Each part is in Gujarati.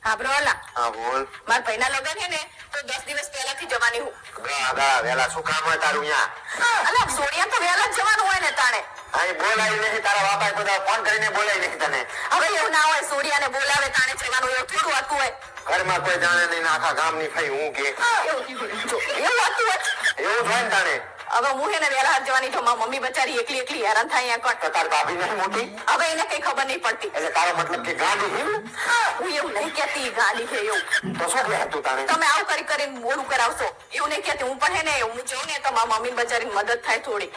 હા બ્રોલા હા બોલ. માર ભાઈના લગન છે ને તો 10 દિવસ પહેલાથી જવાની હું. ગા વેલા શું કામ હોય તારું અહીંયા? અલા સોડિયા તો વેલા જ જવાનું હોય ને તાણે. અહીં બોલાવી નહીં તારા બાપાએ બધા ફોન કરીને બોલાવી નહીં તને. હવે એવું ના હોય સોડિયાને બોલાવે તાણે જવાનું એવું થોડું હતું હોય. ઘરમાં કોઈ જાણે નહીં આખા ગામની ફઈ હું કે એવું હતું હોય. એવું હોય ને તાણે. હવે હું હે ને વેલા જવાની તો મારી મમ્મી બચારી એકલી હેરાન થાય અહીંયા તો તાર ભાભી નહીં મોટી? હવે એને કઈ ખબર નહીં પડતી. એટલે તારો મતલબ કે ગાંડી હિમ? હું એવું નહીં કહેતી ગાડી છે એવું. તો શું કહે તું તારે? તમે આવું કરીને મોડું કરાવશો એવું નહીં કહેતી. હું પણ હે ને હું જાઉં ને તો મારી મમ્મી બચારી મદદ થાય થોડી.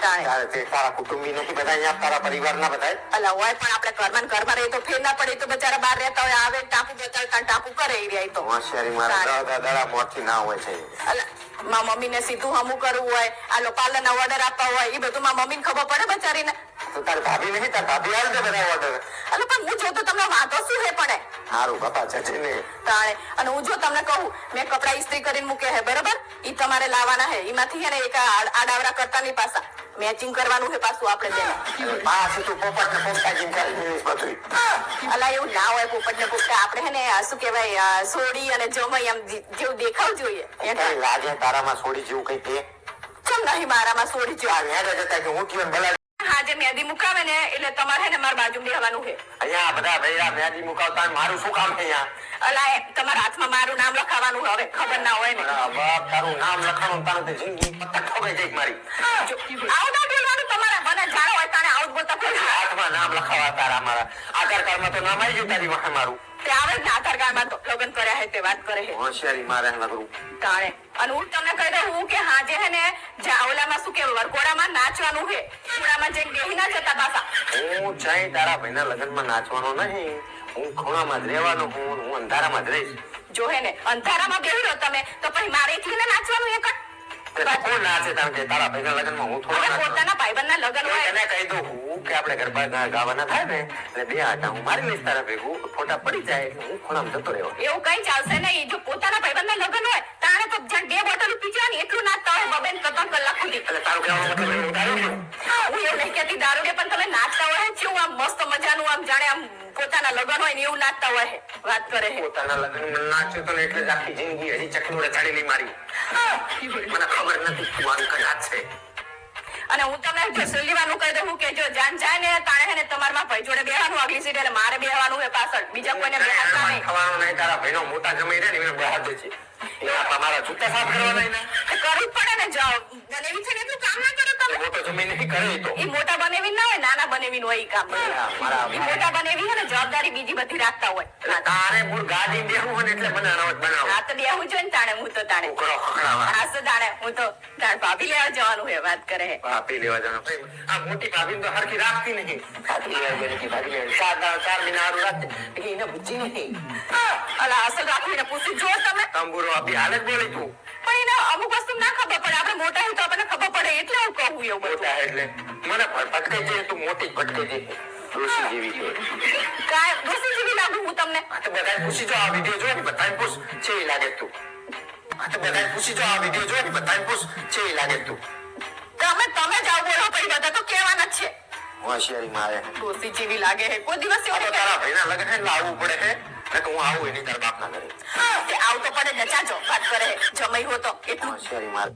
તારે તે તારા કુટુંબી નથી બધા અહીંયા તારા પરિવારના બધા? અલા હોય પણ આપણે ઘરમાં રહે તો ફેર ના પડે તો બચારા બહાર રહેતા હોય આવે ટાપુ બતાવતા ટાપુ કરે એ રહ્યા તો હોશિયારી મારા દાદા મોથી ના હોય છે. અલા મારા મમ્મી ને સીધું હમું કરવું હોય આ પાર્લર ના ઓર્ડર આપવા હોય એ બધું મારા મમ્મી ને ખબર પડે બચારીને. તો તાર ભાભી નહીં તાર ભાભી આવે છે બધા ઓર્ડર. અલા પણ હું જો તો તમને વાંધો શું હે પડે? સારું બાપા છે ને તાણે અને હું જો તમને કહું મેં કપડા ઇસ્ત્રી કરીને મૂકે હે બરાબર ઈ તમારે લાવવાના હે એમાંથી હે ને એક આડાવરા કરતા નહીં પાછા મેચિંગ કરવાનું હે પાછું આપણે તેને. પાછી તું પોપટ ને પોપટા જીમ કરી બધું. અલા એવું ના હોય પોપટ ને પોપટા આપણે હે ને શું કહેવાય સોડી અને જમઈ એમ જેવું દેખાવ જોઈએ. કઈ લાગે તારામાં સોડી જેવું કઈ તે? કેમ નહીં મારામાં સોડી જેવું? આ હેડે જતા કે હું કેમ ભલા હાજે મેદી મુકાવે ને એટલે તમારે હે ને મારા બાજુ બેહવાનું છે. અહીંયા બધા ભૈરા મેદી મુકાવતા મારું શું કામ છે અહીંયા? અલા તમારા હાથમાં મારું નામ લખાવાનું હવે ખબર ના હોય ને. બાપ તારું નામ લખાણું તારું તે જિંદગી પત્તા ઠોકાઈ જાય મારી. આવું ના બોલવાનું તમારે મને જાણો હોય તાણે આવું જ બોલતા ફરી. હાથમાં નામ લખાવા તારા મારા આધાર કાર્ડમાં તો નામ આવી ગયું તારી વાહે મારું. તે આવે જ ને આધાર કાર્ડમાં તો લગ્ન કર્યા હે તે વાત કરે હે. હોશિયારી મારે નગરું તાણે અને હું તમને કહી દઉં હું કે હાજે હે ને જાવલામાં શું કે વરકોડામાં નાચવાનું હે. ખૂણામાં જઈને બેહી ના જતા પાછા. હું ચાહી તારા ભાઈના લગ્નમાં નાચવાનો નહીં. હું ખૂણામાં જ રહેવાનો હું અંધારામાં જ રહીશ. જો હે ને અંધારામાં બેહી રહો તમે તો પછી મારે એકલીને નાચવાનું એક કોણ નાચે તાર કે તારા ભાઈના લગ્નમાં હું થોડો નાચું? પોતાના ભાઈબંધના લગ્ન હોય તને કહી દઉં હું કે આપણે ગરબા ગાવાના થાય ને એટલે બે આટા હું મારી લઈશ તારા ભેગું ફોટા પડી જાય એટલે હું ખૂણામાં જતો રહ્યો. એવું કઈ ચાલશે નહીં. જો પોતાના ભાઈબંધના લગ્ન હોય તાણે તો જ્યાં 2 બોટલ પીવાની એટલું નાચતા હોય બબેન 3 કલાક સુધી. એટલે તારું કહેવાનો મતલબ એવું તારું છે? હું એવું નહીં કહેતી દારૂડે પણ તમે નાચતા હોય છે આમ મસ્ત મજાનું આમ જાણે આમ પોતાના લગ્ન હોય ને એવું નાચતા હોય વાત કરે છે. પોતાના લગ્નમાં નાચ્યો તો ને એટલે જ આખી જિંદગી હજી ચકડોળે ચડેલી મારી. મને ખબર નથી મારું કદાચ છે. અને હું તમને જો સલીવાનું કહી દઉં કે જો જાન જાય ને તાણે હે ને તમારા ભાઈ જોડે બેહવાનું આગલી સીટ એટલે મારે બેહવાનું હે પાછળ બીજા કોઈને બેહાડતા નહીં. ખવાનું નહીં તારા ભાઈનો મોટા જમાઈ રહે ને એને બહાર દે છે. મારા જૂતા સાફ કરવાના એને કરવું જ પડે ને જાઓ બનેવી છે ને એટલું કામ ના કરો તમે. મોટો જમાઈ નહીં કરે તો એ મોટા બનેવી ના હોય નાના બનેવી હોય ઈ કામ. એ મોટા બનેવી હે ને જવાબદારી બીજી બધી રાખતા હોય. તારે મૂળ ગાડી બેહું હોય ને એટલે મને અનાવત બનાવો. હા તો બેહું જોઈએ ને તાણે હું તો તાણે કરો ખખડાવા. હા તો તાણે હું તો તાણ ભાભી લેવા જવાનું હે વાત કરે હે. ભાભી લેવા જવાનું ભાઈ આ મોટી ભાભી તો હરખી રાખતી નહીં. ભાભી લેવા ગઈ કે ભાભી લેવા 4 મહિના હારું રાખતી એને બુદ્ધિ નહીં. અલા અસલ રાખીને પૂછી જો તમે તંબુરો આપી હાલ જ બોલી તું. પણ એને અમુક વસ્તુ ના ખબર પડે આપણે મોટા હોય તો આપણને ખબર પડે એટલે હું કહું એવું બધું. મોટા એટલે મને ભટકાઈ જાય તું મોટી જ ભટકાઈ જાય. ડોશી જેવી છે. કાય દોસ્તી જેવી લાગુ હું તમને. આ તો બધાને પૂછી જો આ વિડિયો જો ને બધાને પૂછ છે એ લાગે તું. આ તો બધાને પૂછી જો આ વિડિયો જો ને બધાને પૂછ છે એ લાગે તું. તમે જાઓ બોલો પછી બધા તો કહેવાના જ છે. હોશિયારી મારે દોસ્તી જેવી લાગે હે કોઈ દિવસ એવું તારા ભાઈના લગ્ન એટલે આવવું પડે હે ને હું આવું એની તારા બાપના ઘરે. આવ તો પડે નચાજો વાત કરે જમાઈ હો તો એટલું હોશિયારી મારે